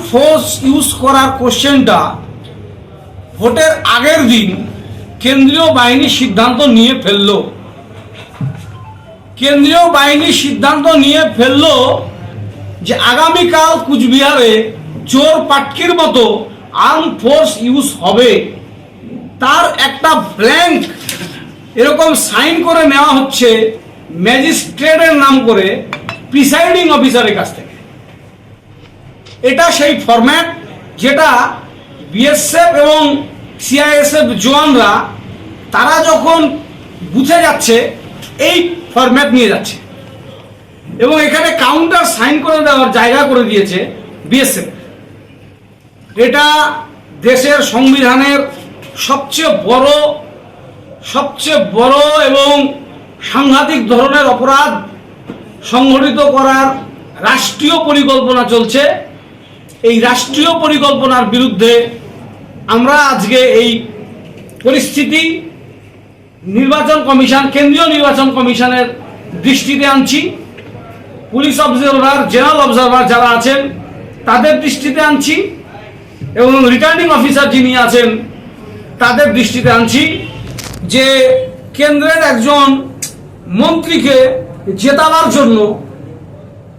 Force use করার কোশ্চেনটা ভোটের আগের দিন কেন্দ্রীয় বাহিনী সিদ্ধান্ত নিয়ে ফেলল। কেন্দ্রীয় বাহিনী সিদ্ধান্ত নিয়ে ফেলল যে আগামীকাল কুচবিহারে চোর পাটকির মতো আর্ম ফোর্স ইউজ হবে। তার একটা ব্ল্যাঙ্ক এরকম সাইন করে নেওয়া হচ্ছে ম্যাজিস্ট্রেটের নাম করে প্রিসাইডিং অফিসারের কাছ থেকে। এটা সেই ফরম্যাট যেটা বিএসএফ এবং সিআইএসএফ জওয়ানরা তারা যখন বুথে যাচ্ছে এই ফরম্যাট নিয়ে যাচ্ছে এবং এখানে কাউন্টার সাইন করে দেওয়ার জায়গা করে দিয়েছে বিএসএফ। এটা দেশের সংবিধানের সবচেয়ে বড় এবং সাংঘাতিক ধরনের অপরাধ সংঘটিত করার রাষ্ট্রীয় পরিকল্পনা চলছে। এই রাষ্ট্রীয় পরিকল্পনার বিরুদ্ধে আমরা আজকে এই পরিস্থিতি নির্বাচন কমিশন, কেন্দ্রীয় নির্বাচন কমিশনের দৃষ্টিতে আনছি। পুলিশ অবজারভার, জেনারেল অবজারভার যারা আছেন তাদের দৃষ্টিতে আনছি এবং রিটার্নিং অফিসার যিনি আছেন তাদের দৃষ্টিতে আনছি যে কেন্দ্রের একজন মন্ত্রীকে জেতাবার জন্য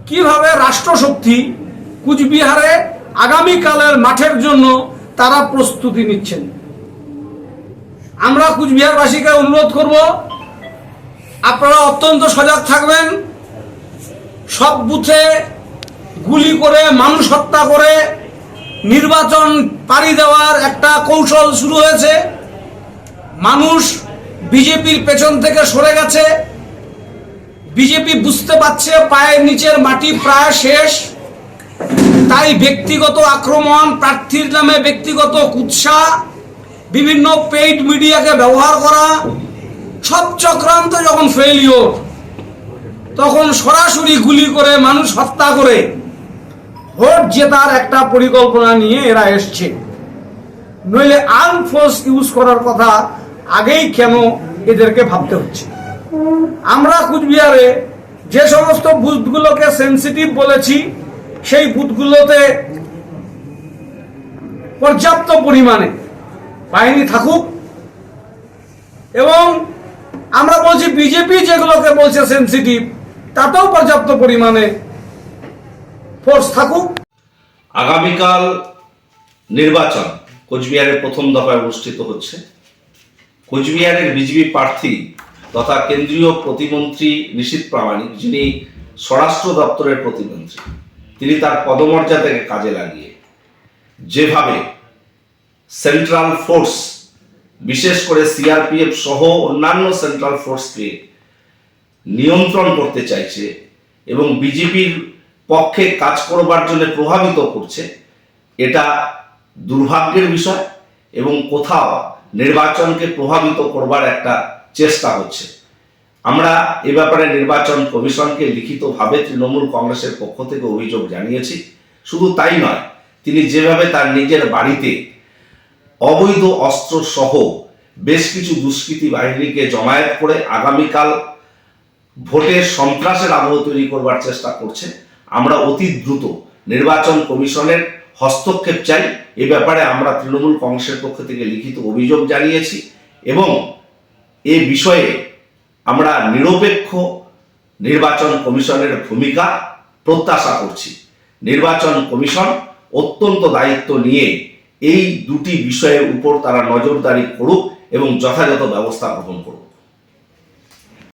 কিভাবে রাষ্ট্রশক্তি কুচবিহারে আগামীকালের মাঠের জন্য তারা প্রস্তুতি নিচ্ছেন। আমরা কুচবিহারবাসীকে অনুরোধ করব, আপনারা অত্যন্ত সজাগ থাকবেন। সব বুথে গুলি করে, মানুষ হত্যা করে নির্বাচন পাড়ি দেওয়ার একটা কৌশল শুরু হয়েছে। মানুষ বিজেপির পেছন থেকে সরে গেছে। বিজেপি বুঝতে পারছে পায়ের নিচের মাটি প্রায় শেষ। তাই ব্যক্তিগত আক্রমণ, প্রার্থীর নামে ব্যক্তিগত কুৎসা, বিভিন্ন পেইড মিডিয়াকে ব্যবহার করা, সব চক্রান্ত যখন ফেলিওর তখন সরাসরি গুলি করে মানুষ হত্যা করে ভোট জেতার একটা পরিকল্পনা নিয়ে এরা এসছে। নইলে আর্ম ফোর্স ইউজ করার কথা আগেই কেন এদেরকে ভাবতে হচ্ছে? আমরা কুচবিহারে যে সমস্ত বুথগুলোকে সেন্সিটিভ বলেছি সেই বুথগুলোতে পর্যাপ্ত পরিমাণে বাহিনী থাকুক এবং আমরা বলছি বিজেপি যেগুলোকে বলছে সেন্সিটিভ তাতেও পর্যাপ্ত পরিমাণে ফোর্স থাকুক। আগামীকাল নির্বাচন কোচবিহারের প্রথম দফায় অনুষ্ঠিত হচ্ছে। কোচবিহারের বিজেপি প্রার্থী তথা কেন্দ্রীয় প্রতিমন্ত্রী নিশীথ প্রামাণিক, যিনি স্বরাষ্ট্র দপ্তরের প্রতিমন্ত্রী, তিনি তার পদমর্যাদাকে কাজে লাগিয়ে যেভাবে সেন্ট্রাল ফোর্স, বিশেষ করে সিআরপিএফ সহ অন্যান্য সেন্ট্রাল ফোর্সকে নিয়ন্ত্রণ করতে চাইছে এবং বিজেপির পক্ষে কাজ করবার জন্য প্রভাবিত করছে, এটা দুর্ভাগ্যের বিষয় এবং কোথাও নির্বাচনকে প্রভাবিত করবার একটা চেষ্টা হচ্ছে। আমরা এ ব্যাপারে নির্বাচন কমিশনকে লিখিতভাবে তৃণমূল কংগ্রেসের পক্ষ থেকে অভিযোগ জানিয়েছি। শুধু তাই নয়, তিনি যেভাবে তার নিজের বাড়িতে অবৈধ অস্ত্র সহ বেশ কিছু দুষ্কৃতী বাহিনীকে জমায়েত করে আগামীকাল ভোটের সন্ত্রাসের আবহ তৈরি করবার চেষ্টা করছে, আমরা অতি দ্রুত নির্বাচন কমিশনের হস্তক্ষেপ চাই। এ ব্যাপারে আমরা তৃণমূল কংগ্রেসের পক্ষ থেকে লিখিত অভিযোগ জানিয়েছি এবং এ বিষয়ে আমরা নিরপেক্ষ নির্বাচন কমিশনের ভূমিকা প্রত্যাশা করছি। নির্বাচন কমিশন অত্যন্ত দায়িত্ব নিয়ে এই দুটি বিষয়ের উপর তারা নজরদারি করুক এবং যথাযথ ব্যবস্থা গ্রহণ করুক।